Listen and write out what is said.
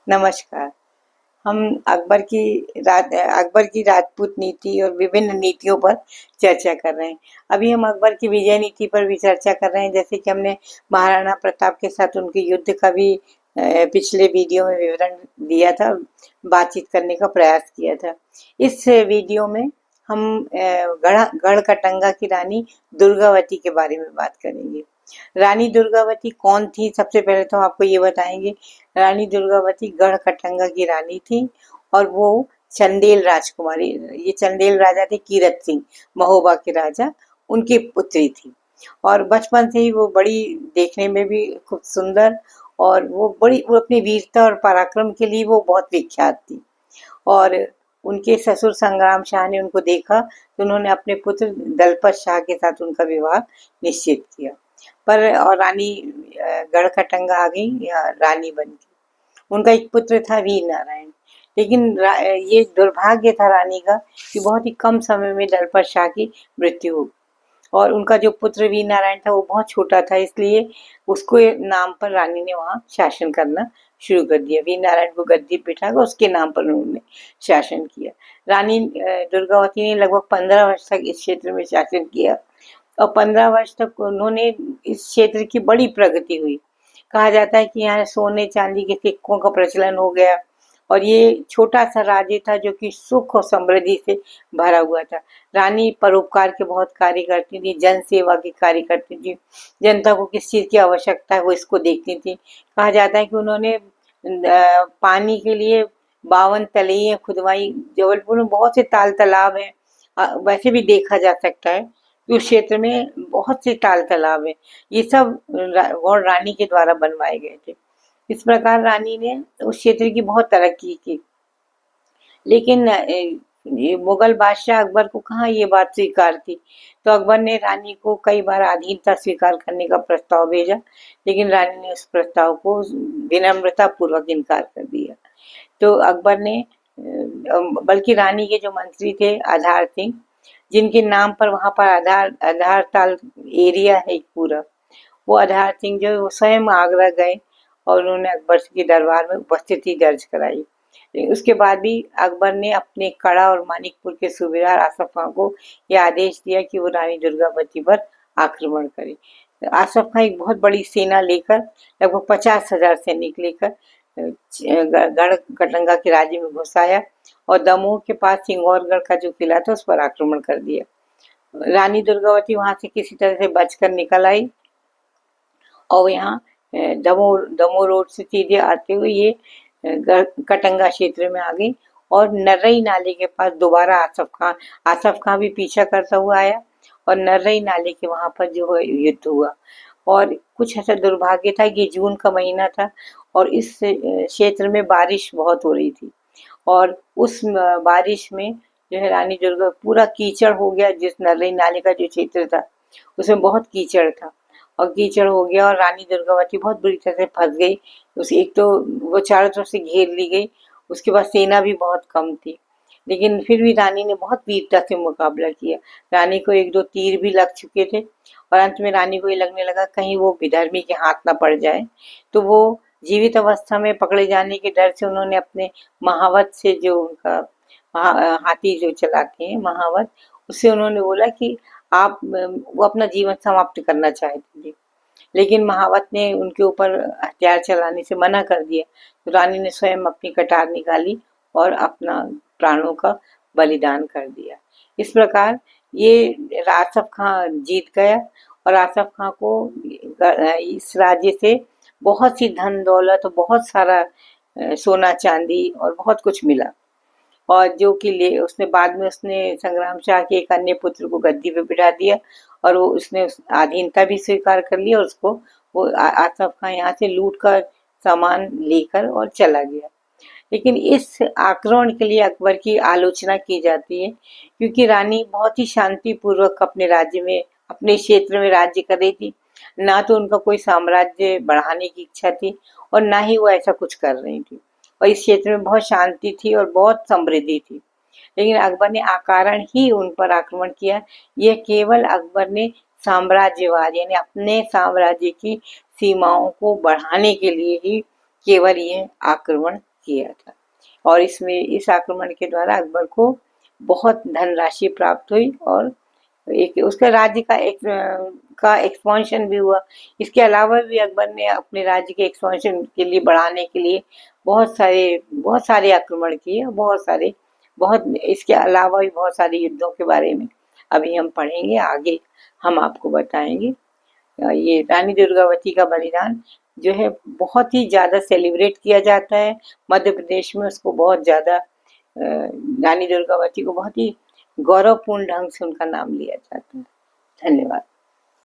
नमस्कार। हम अकबर की राजपूत नीति और विभिन्न नीतियों पर चर्चा कर रहे हैं। अभी हम अकबर की विजय नीति पर भी चर्चा कर रहे हैं, जैसे कि हमने महाराणा प्रताप के साथ उनके युद्ध का भी पिछले वीडियो में विवरण दिया था, बातचीत करने का प्रयास किया था। इस वीडियो में हम गढ़कटंगा की रानी दुर्गावती के बारे में बात करेंगे। रानी दुर्गावती कौन थी? सबसे पहले तो हम आपको ये बताएंगे। रानी दुर्गावती गढ़कटंगा की रानी थी और वो चंदेल राजकुमारी, ये चंदेल राजा थे कीरत सिंह, महोबा के राजा, उनकी पुत्री थी। और बचपन से ही वो बड़ी, देखने में भी खूब सुंदर, और वो अपनी वीरता और पराक्रम के लिए वो बहुत विख्यात थी। और उनके ससुर संग्राम शाह ने उनको देखा तो उन्होंने अपने पुत्र दलपत शाह के साथ उनका विवाह निश्चित किया। पर और रानी गढ़कटंगा आ गई या रानी बन गई। उनका एक पुत्र था वीर नारायण, लेकिन ये दुर्भाग्य था रानी का कि बहुत ही कम समय में दलपत शाह की मृत्यु हो गई। और उनका जो पुत्र वीर नारायण था वो बहुत छोटा था, इसलिए उसको नाम पर रानी ने वहाँ शासन करना शुरू कर दिया। वीर नारायण को गद्दी बिठाकर उसके नाम पर उन्होंने शासन किया। रानी दुर्गावती ने लगभग 15 वर्ष तक इस क्षेत्र में शासन किया और 15 वर्ष तक उन्होंने इस क्षेत्र की बड़ी प्रगति हुई। कहा जाता है कि यहाँ सोने चांदी के सिक्कों का प्रचलन हो गया और ये छोटा सा राज्य था जो कि सुख और समृद्धि से भरा हुआ था। रानी परोपकार के बहुत कार्य करती थी, जन सेवा के कार्य करती थी, जनता को किस चीज की आवश्यकता है वो इसको देखती थी। कहा जाता है कि उन्होंने पानी के लिए 52 तलैया खुदवाई। जबलपुर में बहुत से ताल तालाब हैं, वैसे भी देखा जा सकता है कि उस क्षेत्र में बहुत से ताल तालाब हैं। ये सब गौड़ रानी के द्वारा बनवाए गए थे। इस प्रकार रानी ने उस क्षेत्र की बहुत तरक्की की। लेकिन ये मुगल बादशाह अकबर को कहाँ ये बात स्वीकार थी, तो अकबर ने रानी को कई बार अधीनता स्वीकार करने का प्रस्ताव भेजा, लेकिन रानी ने उस प्रस्ताव को विनम्रता पूर्वक इनकार कर दिया। तो अकबर ने बल्कि रानी के जो मंत्री थे आधार सिंह, जिनके नाम पर वहां पर आधार ताल एरिया है एक पूरा, वो आधार सिंह जो है वो स्वयं आगरा गए और उन्होंने अकबर के दरबार में उपस्थिति दर्ज कराई। उसके बाद भी अकबर ने अपने कड़ा और मानिकपुर के सूबेदार आसफ खां को यह आदेश दिया कि वो रानी दुर्गावती पर आक्रमण करे। आसफ खां एक बहुत बड़ी सेना लेकर, लगभग 50,000 सैनिक लेकर गढ़कटंगा के राज्य में घुस आया और दमोह के पास सिंगौरगढ़ का जो किला था उस पर आक्रमण कर दिया। रानी दुर्गावती वहां से किसी तरह से बचकर निकल आई और यहाँ दमोह रोड से सीधे आते हुए ये कटंगा क्षेत्र में आ गई और नर्रई नाले के पास दोबारा आसफ खां भी पीछा करता हुआ आया और नर्रई नाले के वहां पर जो है युद्ध हुआ। और कुछ ऐसा दुर्भाग्य था कि जून का महीना था और इस क्षेत्र में बारिश बहुत हो रही थी और उस बारिश में जो है रानी दुर्गा पूरा कीचड़ हो गया। जिस नर्रई नाले का जो क्षेत्र था उसमें बहुत कीचड़ था और कीचड़ हो गया और रानी दुर्गावती बहुत बुरी तरह से फंस गई। उसे एक तो वो चारों तरफ से घेर ली गई, उसके बाद सेना भी बहुत कम थी, लेकिन फिर भी रानी ने बहुत वीरता से मुकाबला किया। रानी को 1-2 तीर भी लग चुके थे और अंत में रानी को ये लगने लगा कहीं वो विधर्मी के हाथ ना पड़ जाए, तो वो जीवित अवस्था में पकड़े जाने के डर से उन्होंने अपने महावत से, जो उनका हाथी जो चलाते हैं महावत, उससे उन्होंने बोला कि आप, वो अपना जीवन समाप्त करना चाहती थी, लेकिन महावत ने उनके ऊपर हथियार चलाने से मना कर दिया। तो रानी ने स्वयं अपनी कटार निकाली और अपना प्राणों का बलिदान कर दिया। इस प्रकार ये आसफ खां जीत गया और आसफ खां को इस राज्य से बहुत सी धन दौलत और बहुत सारा सोना चांदी और बहुत कुछ मिला। और जो कि ले उसने बाद में उसने संग्राम शाह के एक अन्य पुत्र को गद्दी पे बिठा दिया और वो उसने अधीनता भी स्वीकार कर ली और उसको वो आसफ खां यहाँ से लूट कर सामान लेकर और चला गया। लेकिन इस आक्रमण के लिए अकबर की आलोचना की जाती है, क्योंकि रानी बहुत ही शांति पूर्वक अपने राज्य में, अपने क्षेत्र में राज्य कर रही थी। ना तो उनका कोई साम्राज्य बढ़ाने की इच्छा थी और ना ही वो ऐसा कुछ कर रही थी, और इस क्षेत्र में बहुत शांति थी और बहुत समृद्धि थी। लेकिन अकबर ने अकारण ही उन पर आक्रमण किया। यह केवल अकबर ने साम्राज्यवाद यानी अपने साम्राज्य की सीमाओं को बढ़ाने के लिए ही केवल यह आक्रमण किया था। और इसमें इस आक्रमण के द्वारा अकबर को बहुत धनराशि प्राप्त हुई और एक उसका राज्य का एक्सपांशन भी हुआ। इसके अलावा भी अकबर ने अपने राज्य के एक्सपांशन के लिए बढ़ाने के लिए बहुत सारे आक्रमण किए, बहुत इसके अलावा भी बहुत सारे युद्धों के बारे में अभी हम पढ़ेंगे, आगे हम आपको बताएंगे। ये रानी दुर्गावती का बलिदान जो है बहुत ही ज़्यादा सेलिब्रेट किया जाता है मध्य प्रदेश में। उसको बहुत ज़्यादा रानी दुर्गावती को बहुत ही गौरवपूर्ण ढंग से उनका नाम लिया जाता है। धन्यवाद।